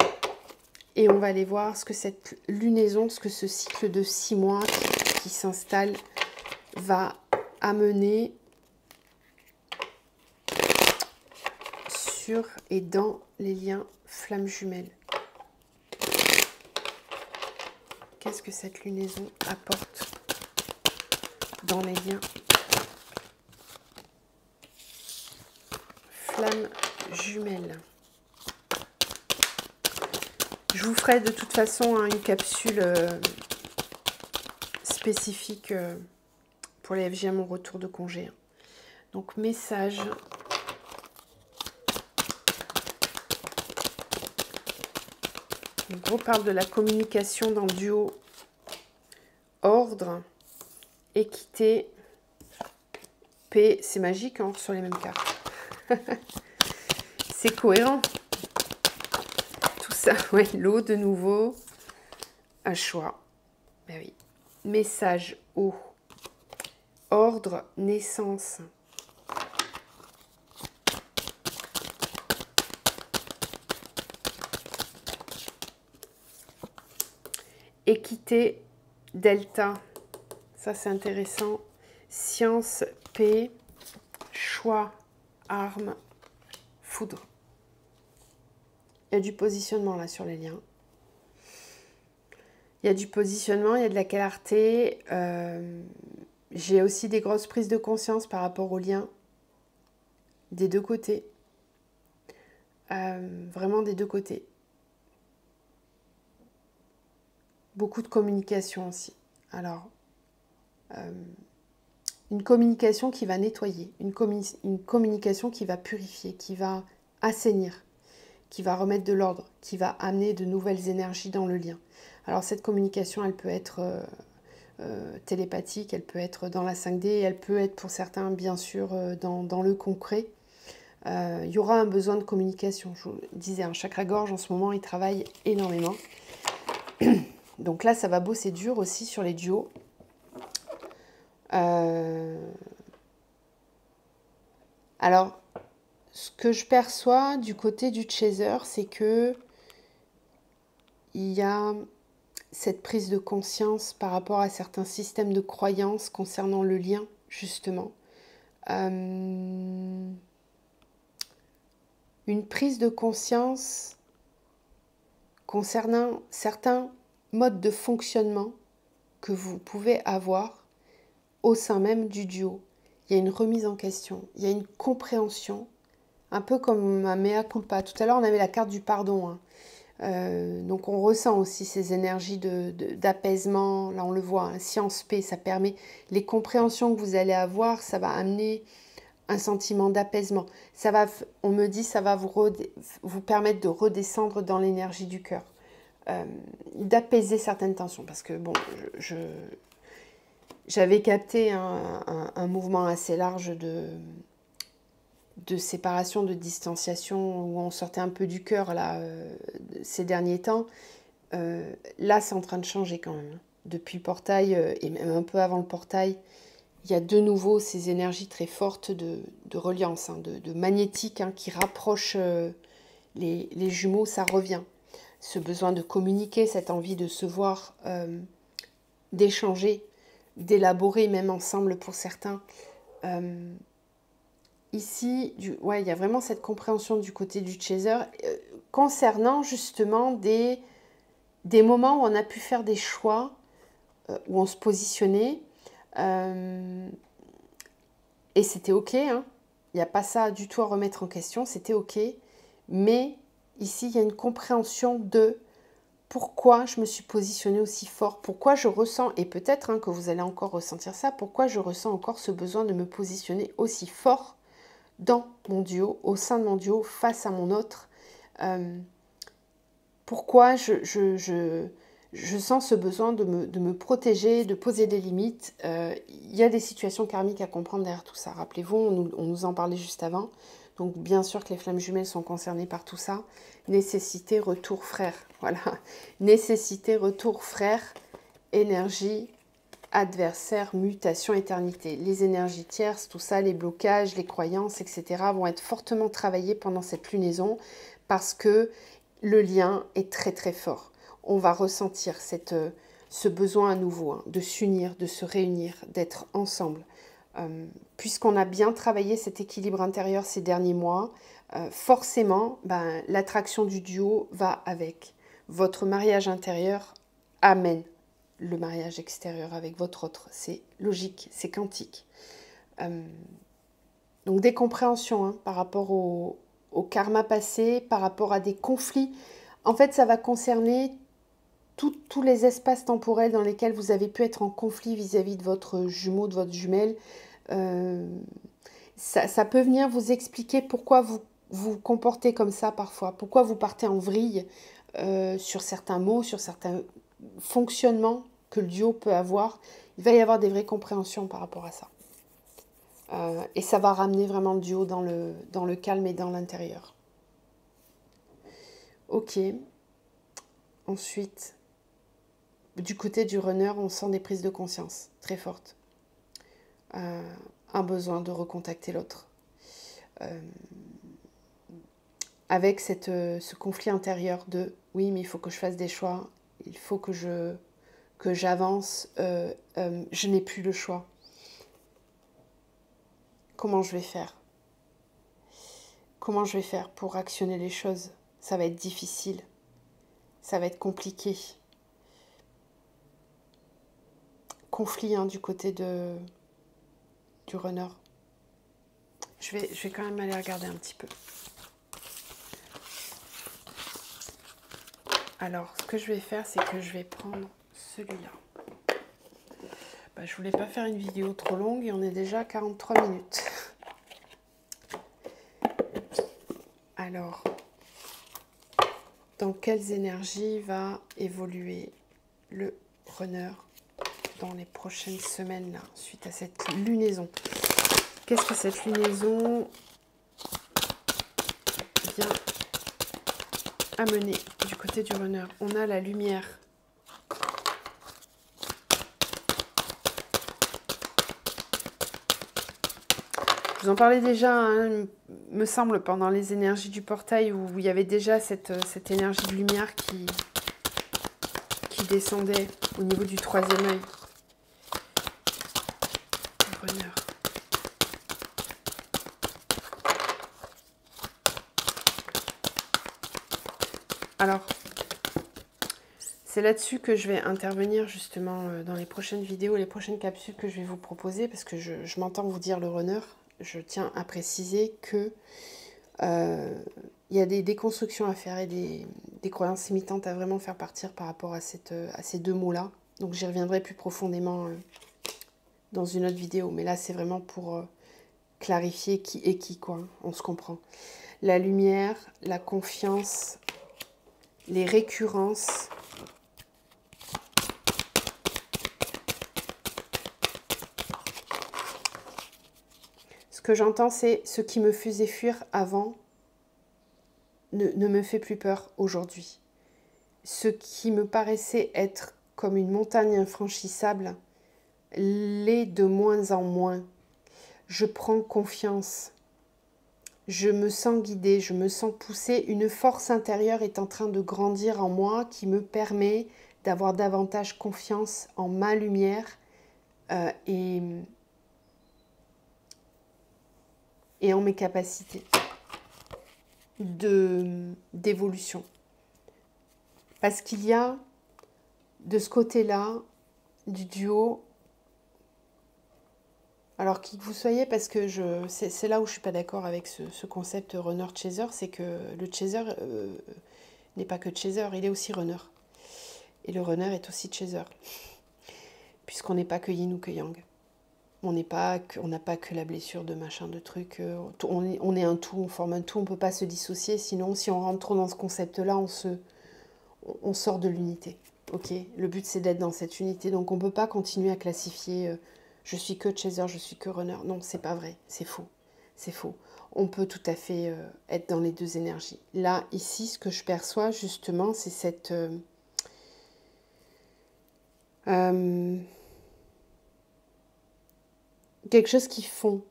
et on va aller voir ce que cette lunaison, ce que ce cycle de 6 mois qui s'installe va amener sur et dans les liens flammes jumelles. Qu'est-ce que cette lunaison apporte dans les liens flammes jumelles? Je vous ferai de toute façon une capsule spécifique pour les FG à mon retour de congé. Donc message. On parle de la communication dans le duo. Ordre, équité, paix. C'est magique hein, sur les mêmes cartes. C'est cohérent. Tout ça, ouais, l'eau de nouveau. Un choix. Ben oui. Message eau. Ordre, naissance. Équité, delta. Ça, c'est intéressant. Science, paix. Choix, arme, foudre. Il y a du positionnement là sur les liens. Il y a du positionnement, il y a de la clarté. J'ai aussi des grosses prises de conscience par rapport aux liens des deux côtés. Vraiment des deux côtés. Beaucoup de communication aussi. Alors, une communication qui va nettoyer, une communication qui va purifier, qui va assainir, qui va remettre de l'ordre, qui va amener de nouvelles énergies dans le lien. Alors cette communication, elle peut être télépathique, elle peut être dans la 5D, elle peut être pour certains, bien sûr, dans le concret. Il y aura un besoin de communication. Je vous disais, un chakra-gorge, en ce moment, il travaille énormément. Donc là, ça va bosser dur aussi sur les duos. Alors, ce que je perçois du côté du chaser, c'est que il y a cette prise de conscience par rapport à certains systèmes de croyances concernant le lien, justement. Une prise de conscience concernant certains modes de fonctionnement que vous pouvez avoir au sein même du duo. Il y a une remise en question, il y a une compréhension, un peu comme un mea culpa. Tout à l'heure, on avait la carte du pardon. Hein. Donc on ressent aussi ces énergies d'apaisement. Là, on le voit, hein, science paix, ça permet les compréhensions que vous allez avoir, ça va amener un sentiment d'apaisement. On me dit, ça va vous permettre de redescendre dans l'énergie du cœur, d'apaiser certaines tensions. Parce que, bon, j'avais capté un mouvement assez large de séparation, de distanciation, où on sortait un peu du cœur, là, ces derniers temps. Là, c'est en train de changer quand même. Depuis le portail, et même un peu avant le portail, il y a de nouveau ces énergies très fortes de reliance, hein, de magnétique, hein, qui rapprochent les jumeaux, ça revient. Ce besoin de communiquer, cette envie de se voir, d'échanger, d'élaborer même ensemble pour certains. Ici, ouais, il y a vraiment cette compréhension du côté du chaser, concernant justement des moments où on a pu faire des choix, où on se positionnait, et c'était ok, hein. Il n'y a pas ça du tout à remettre en question, c'était ok, mais ici il y a une compréhension de pourquoi je me suis positionnée aussi fort, pourquoi je ressens, et peut-être hein, que vous allez encore ressentir ça, pourquoi je ressens encore ce besoin de me positionner aussi fort dans mon duo, au sein de mon duo, face à mon autre. Pourquoi je sens ce besoin de me protéger, de poser des limites. Il y a des situations karmiques à comprendre derrière tout ça. Rappelez-vous, on nous en parlait juste avant. Donc bien sûr que les flammes jumelles sont concernées par tout ça. Nécessité, retour, frère. Voilà. Nécessité, retour, frère. Énergie, adversaire, mutation, éternité. Les énergies tierces, tout ça, les blocages, les croyances, etc. vont être fortement travaillés pendant cette lunaison parce que le lien est très très fort. On va ressentir ce besoin à nouveau, hein, de s'unir, de se réunir, d'être ensemble. Puisqu'on a bien travaillé cet équilibre intérieur ces derniers mois, forcément, l'attraction du duo va avec. Votre mariage intérieur amène le mariage extérieur avec votre autre. C'est logique, c'est quantique. Donc des compréhensions hein, par rapport au karma passé, par rapport à des conflits. En fait, ça va concerner tous les espaces temporels dans lesquels vous avez pu être en conflit vis-à-vis de votre jumeau, de votre jumelle. Ça peut venir vous expliquer pourquoi vous vous comportez comme ça parfois, pourquoi vous partez en vrille sur certains mots, sur certains fonctionnements que le duo peut avoir. Il va y avoir des vraies compréhensions par rapport à ça. Et ça va ramener vraiment le duo dans le calme et dans l'intérieur. Ok. Ensuite, du côté du runner, on sent des prises de conscience très fortes. Un besoin de recontacter l'autre. Avec ce conflit intérieur de « oui, mais il faut que je fasse des choix, il faut que j'avance, je n'ai plus le choix. Comment je vais faire ? Comment je vais faire pour actionner les choses ? Ça va être difficile, ça va être compliqué. » Conflit hein, du côté du runner. Je vais quand même aller regarder un petit peu. Alors, ce que je vais faire, c'est que je vais prendre celui-là. Je voulais pas faire une vidéo trop longue et on est déjà à 43 minutes. Alors, dans quelles énergies va évoluer le runner dans les prochaines semaines, là, suite à cette lunaison? Qu'est-ce que cette lunaison vient amener du côté du runner? On a la lumière. Je vous en parlais déjà, hein, me semble, pendant les énergies du portail, où il y avait déjà cette énergie de lumière qui descendait au niveau du troisième œil. Runner. Alors, c'est là-dessus que je vais intervenir justement dans les prochaines vidéos, les prochaines capsules que je vais vous proposer, parce que je m'entends vous dire le runner. Je tiens à préciser que il y a des déconstructions à faire et des croyances limitantes à vraiment faire partir par rapport à ces deux mots-là. Donc j'y reviendrai plus profondément dans une autre vidéo. Mais là, c'est vraiment pour clarifier qui est qui, quoi. On se comprend. La lumière, la confiance, les récurrences. Ce que j'entends, c'est ce qui me faisait fuir avant ne me fait plus peur aujourd'hui. Ce qui me paraissait être comme une montagne infranchissable l'est de moins en moins. Je prends confiance. Je me sens guidée, je me sens poussée. Une force intérieure est en train de grandir en moi qui me permet d'avoir davantage confiance en ma lumière et en mes capacités d'évolution. Parce qu'il y a de ce côté-là du duo, alors qui que vous soyez, parce que c'est là où je ne suis pas d'accord avec ce concept runner-chaser, c'est que le chaser n'est pas que chaser, il est aussi runner. Et le runner est aussi chaser, puisqu'on n'est pas que yin ou que yang. On n'a pas que la blessure de machin, de trucs. On est un tout, on forme un tout, on ne peut pas se dissocier. Sinon, si on rentre trop dans ce concept-là, on sort de l'unité. Ok, le but, c'est d'être dans cette unité. Donc, on ne peut pas continuer à classifier je suis que chaser, je suis que runner. Non, c'est pas vrai, c'est faux. C'est faux. On peut tout à fait être dans les deux énergies. Là, ici, ce que je perçois, justement, c'est cette... quelque chose qui fond.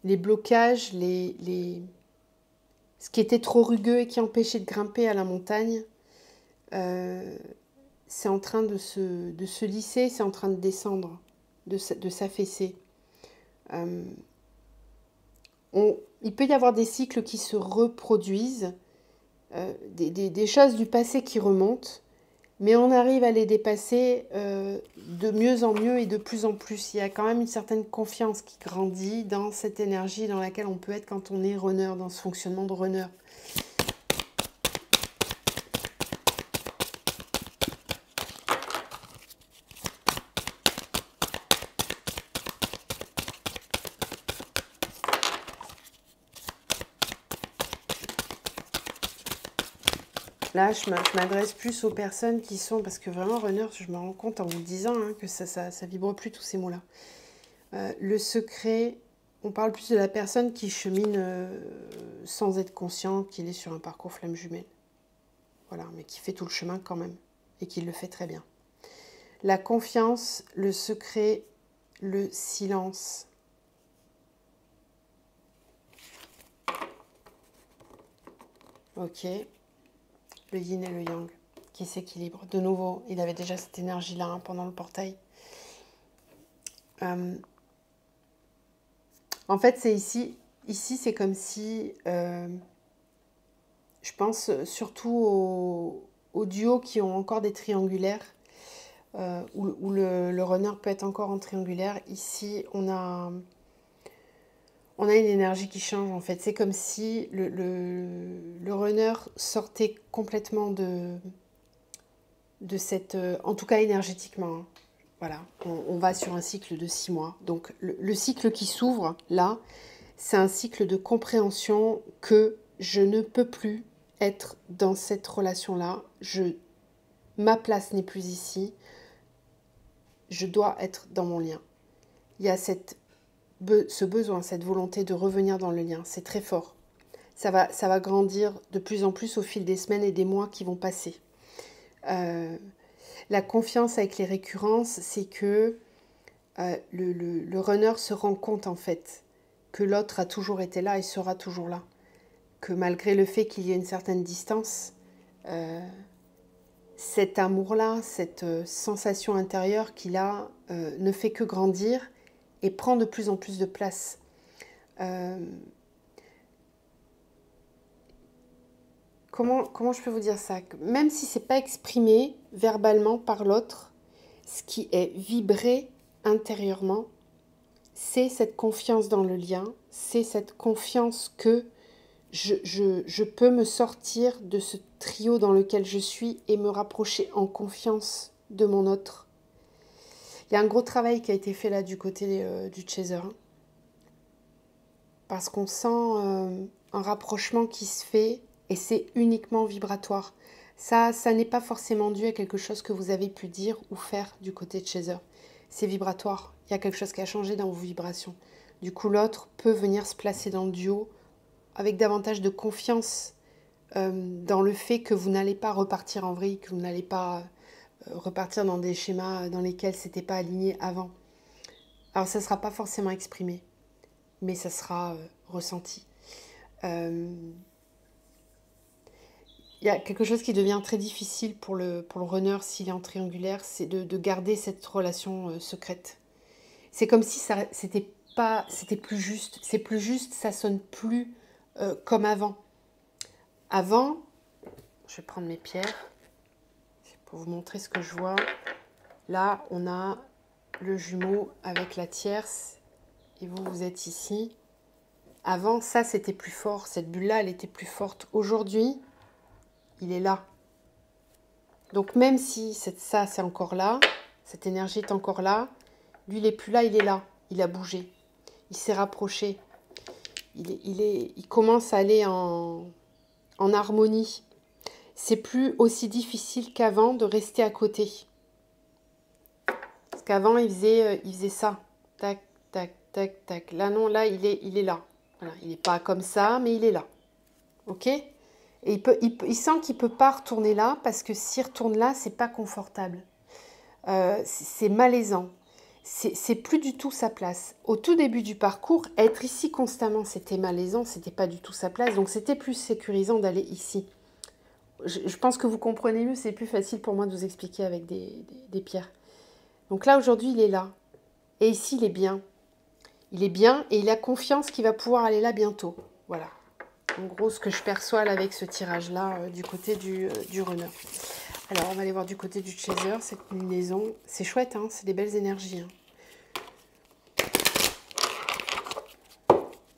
Les blocages, ce qui était trop rugueux et qui empêchait de grimper à la montagne, c'est en train de se lisser, c'est en train de descendre, de s'affaisser. Il peut y avoir des cycles qui se reproduisent, des choses du passé qui remontent, mais on arrive à les dépasser de mieux en mieux et de plus en plus. Il y a quand même une certaine confiance qui grandit dans cette énergie dans laquelle on peut être quand on est runner, dans ce fonctionnement de runner. Là, je m'adresse plus aux personnes qui sont... Parce que vraiment, runner, je me rends compte en vous disant que ça vibre plus tous ces mots-là. Le secret, on parle plus de la personne qui chemine sans être conscient qu'il est sur un parcours flamme jumelle. Voilà, mais qui fait tout le chemin quand même. Et qui le fait très bien. La confiance, le secret, le silence. Ok. Le yin et le yang, qui s'équilibrent. De nouveau, il avait déjà cette énergie-là pendant le portail. En fait, c'est ici c'est comme si, je pense surtout aux duos qui ont encore des triangulaires, où le runner peut être encore en triangulaire. Ici, on a une énergie qui change en fait. C'est comme si le runner sortait complètement de cette... en tout cas énergétiquement. Voilà, on va sur un cycle de 6 mois. Donc le cycle qui s'ouvre là, c'est un cycle de compréhension que je ne peux plus être dans cette relation-là. Ma place n'est plus ici. Je dois être dans mon lien. Il y a ce besoin, cette volonté de revenir dans le lien. C'est très fort. Ça va grandir de plus en plus au fil des semaines et des mois qui vont passer. La confiance avec les récurrences, c'est que le runner se rend compte en fait que l'autre a toujours été là et sera toujours là. Que malgré le fait qu'il y ait une certaine distance, cet amour-là, cette sensation intérieure qu'il a ne fait que grandir et prend de plus en plus de place. Comment je peux vous dire ça? Même si ce n'est pas exprimé verbalement par l'autre, ce qui est vibré intérieurement, c'est cette confiance dans le lien, c'est cette confiance que je peux me sortir de ce trio dans lequel je suis et me rapprocher en confiance de mon autre. Il y a un gros travail qui a été fait là du côté du chaser. Hein. Parce qu'on sent un rapprochement qui se fait et c'est uniquement vibratoire. Ça n'est pas forcément dû à quelque chose que vous avez pu dire ou faire du côté de chaser. C'est vibratoire. Il y a quelque chose qui a changé dans vos vibrations. Du coup, l'autre peut venir se placer dans le duo avec davantage de confiance dans le fait que vous n'allez pas repartir en vrille, que vous n'allez pas repartir dans des schémas dans lesquels c'était pas aligné avant. Alors ça ne sera pas forcément exprimé, mais ça sera ressenti. Il y a quelque chose qui devient très difficile pour le runner s'il est en triangulaire, c'est de garder cette relation secrète. C'est comme si c'était plus juste. C'est plus juste, ça sonne plus comme avant. Avant, je vais prendre mes pierres pour vous montrer ce que je vois. Là, on a le jumeau avec la tierce et vous êtes ici. Avant, ça, c'était plus fort. Cette bulle-là, elle était plus forte. Aujourd'hui, il est là. Donc, même si ça, c'est encore là, cette énergie est encore là, lui, il n'est plus là, il est là. Il a bougé. Il s'est rapproché. Il commence à aller en harmonie. C'est plus aussi difficile qu'avant de rester à côté. Parce qu'avant, il faisait ça. Tac, tac, tac, tac. Là, non, là, il est là. Voilà. Il n'est pas comme ça, mais il est là. Ok ? Et il sent qu'il ne peut pas retourner là, parce que s'il retourne là, c'est pas confortable. C'est malaisant. C'est plus du tout sa place. Au tout début du parcours, être ici constamment, c'était malaisant, c'était pas du tout sa place. Donc, c'était plus sécurisant d'aller ici. Je pense que vous comprenez mieux, c'est plus facile pour moi de vous expliquer avec des pierres. Donc là, aujourd'hui, il est là. Et ici, il est bien. Il est bien et il a confiance qu'il va pouvoir aller là bientôt. Voilà. En gros, ce que je perçois là, avec ce tirage-là du côté du runner. Alors, on va aller voir du côté du chaser, cette lunaison. C'est chouette, hein, c'est des belles énergies. Hein.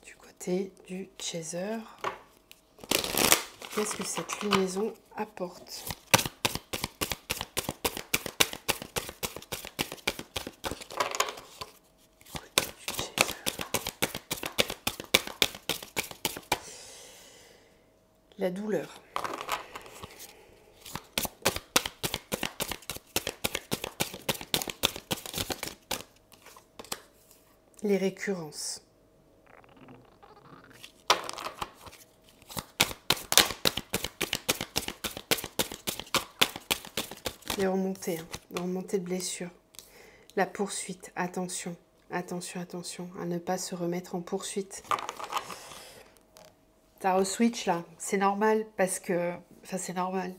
Du côté du chaser. Qu'est-ce que cette lunaison apporte ? La douleur. Les récurrences. Les remontées, hein, les remontées de blessures. La poursuite, attention, attention, attention, à ne pas se remettre en poursuite. Ça re-switch là, c'est normal parce que... Enfin, c'est normal.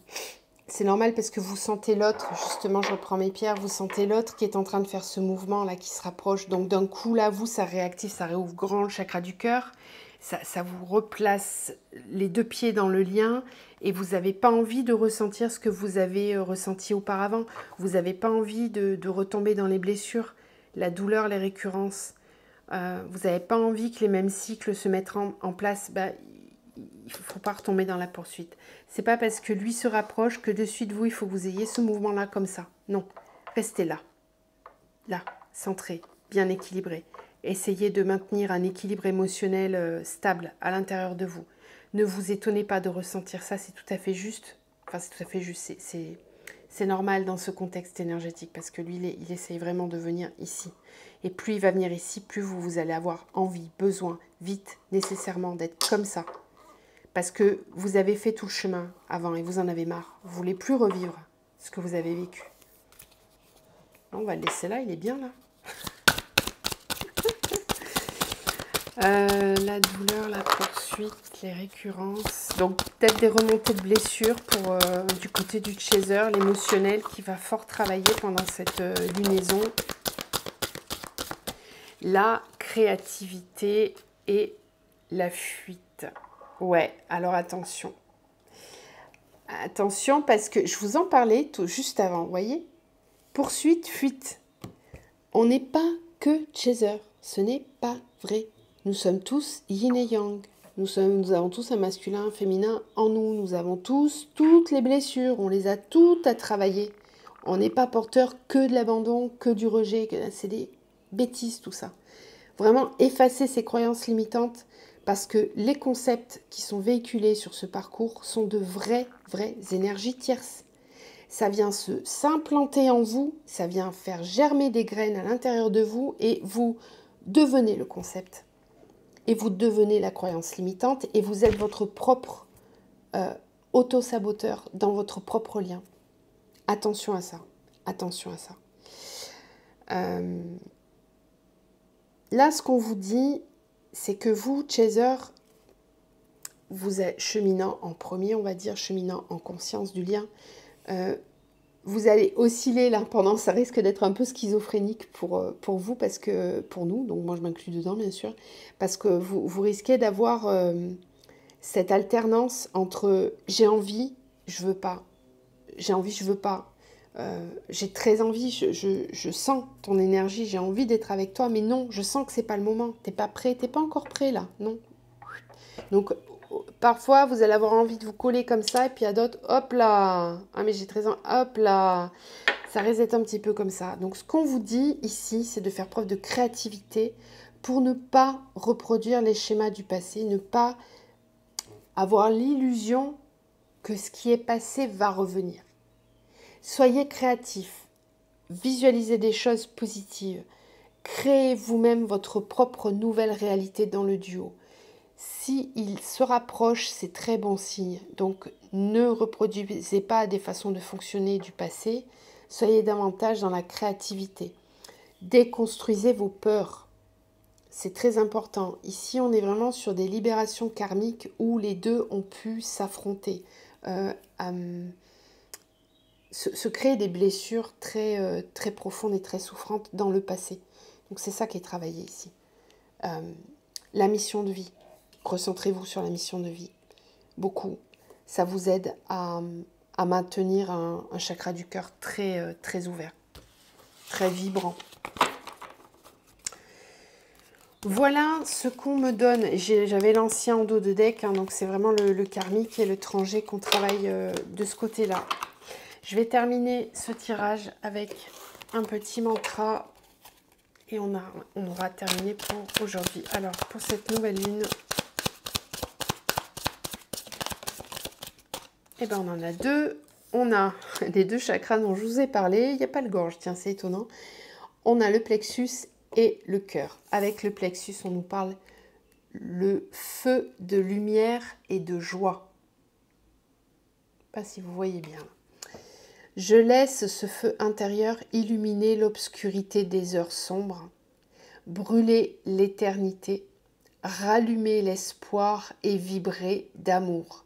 C'est normal parce que vous sentez l'autre, justement, je reprends mes pierres, vous sentez l'autre qui est en train de faire ce mouvement là, qui se rapproche. Donc d'un coup là, vous, ça réactive, ça réouvre grand le chakra du cœur. Ça vous replace les deux pieds dans le lien et vous n'avez pas envie de ressentir ce que vous avez ressenti auparavant. Vous n'avez pas envie de retomber dans les blessures, la douleur, les récurrences. Vous n'avez pas envie que les mêmes cycles se mettent en place. Il ne faut pas retomber dans la poursuite. C'est pas parce que lui se rapproche que de suite vous, il faut que vous ayez ce mouvement-là comme ça. Non, restez là. Là, centré, bien équilibré. Essayez de maintenir un équilibre émotionnel stable à l'intérieur de vous. Ne vous étonnez pas de ressentir ça, c'est tout à fait juste. Enfin, c'est tout à fait juste, c'est normal dans ce contexte énergétique parce que lui, il essaye vraiment de venir ici. Et plus il va venir ici, plus vous allez avoir envie, besoin, vite, nécessairement d'être comme ça. Parce que vous avez fait tout le chemin avant et vous en avez marre. Vous ne voulez plus revivre ce que vous avez vécu. On va le laisser là, il est bien là. La douleur, la poursuite, les récurrences. Donc peut-être des remontées de blessures pour du côté du chaser, l'émotionnel qui va fort travailler pendant cette lunaison. La créativité et la fuite. Ouais, alors attention. Attention parce que je vous en parlais tout juste avant, vous voyez ? Poursuite, fuite. On n'est pas que chaser, ce n'est pas vrai. Nous sommes tous yin et yang. Nous avons tous un masculin, un féminin en nous. Nous avons tous toutes les blessures. On les a toutes à travailler. On n'est pas porteur que de l'abandon, que du rejet. C'est des bêtises tout ça. Vraiment effacer ces croyances limitantes parce que les concepts qui sont véhiculés sur ce parcours sont de vraies énergies tierces. Ça vient s'implanter en vous, ça vient faire germer des graines à l'intérieur de vous et vous devenez le concept. Et vous devenez la croyance limitante et vous êtes votre propre auto-saboteur dans votre propre lien. Attention à ça. Attention à ça. Là, ce qu'on vous dit, c'est que vous, chaser, vous êtes cheminant en premier, on va dire, cheminant en conscience du lien. Vous allez osciller là pendant, ça risque d'être un peu schizophrénique pour vous, parce que pour nous, donc moi je m'inclus dedans bien sûr, parce que vous risquez d'avoir cette alternance entre j'ai envie, je veux pas, j'ai envie, je veux pas, j'ai très envie, je sens ton énergie, j'ai envie d'être avec toi, mais non, je sens que c'est pas le moment, t'es pas prêt, t'es pas encore prêt là, non. Donc parfois vous allez avoir envie de vous coller comme ça, et puis à d'autres, hop là, ah mais j'ai très envie, hop là, ça risque d'être un petit peu comme ça. Donc ce qu'on vous dit ici, c'est de faire preuve de créativité pour ne pas reproduire les schémas du passé, ne pas avoir l'illusion que ce qui est passé va revenir. Soyez créatifs, visualisez des choses positives, créez vous-même votre propre nouvelle réalité dans le duo. S'il se rapproche, c'est très bon signe. Donc ne reproduisez pas des façons de fonctionner du passé, soyez davantage dans la créativité. Déconstruisez vos peurs. C'est très important. Ici, on est vraiment sur des libérations karmiques où les deux ont pu s'affronter, se créer des blessures très profondes et très souffrantes dans le passé. Donc c'est ça qui est travaillé ici. La mission de vie. Recentrez-vous sur la mission de vie. Beaucoup. Ça vous aide à maintenir un chakra du cœur très ouvert, très vibrant. Voilà ce qu'on me donne. J'avais l'ancien en dos de deck, hein, donc c'est vraiment le karmique et le tranger qu'on travaille de ce côté-là. Je vais terminer ce tirage avec un petit mantra et on aura terminé pour aujourd'hui. Alors, pour cette nouvelle lune, eh ben, on en a deux. On a les deux chakras dont je vous ai parlé. Il n'y a pas le gorge, tiens, c'est étonnant. On a le plexus et le cœur. Avec le plexus, on nous parle le feu de lumière et de joie. Je ne sais pas si vous voyez bien. Je laisse ce feu intérieur illuminer l'obscurité des heures sombres, brûler l'éternité, rallumer l'espoir et vibrer d'amour.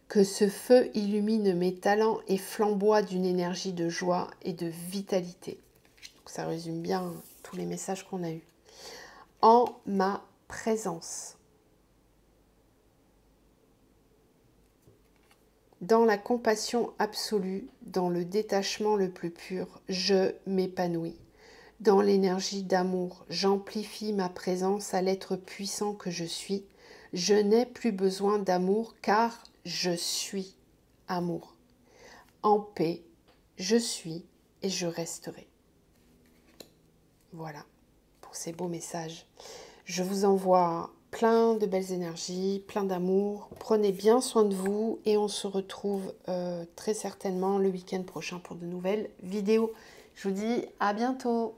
Que ce feu illumine mes talents et flamboie d'une énergie de joie et de vitalité. Donc ça résume bien tous les messages qu'on a eus. En ma présence. Dans la compassion absolue, dans le détachement le plus pur, je m'épanouis. Dans l'énergie d'amour, j'amplifie ma présence à l'être puissant que je suis. Je n'ai plus besoin d'amour car je suis amour. En paix, je suis et je resterai. Voilà pour ces beaux messages. Je vous envoie plein de belles énergies, plein d'amour. Prenez bien soin de vous et on se retrouve très certainement le week-end prochain pour de nouvelles vidéos. Je vous dis à bientôt.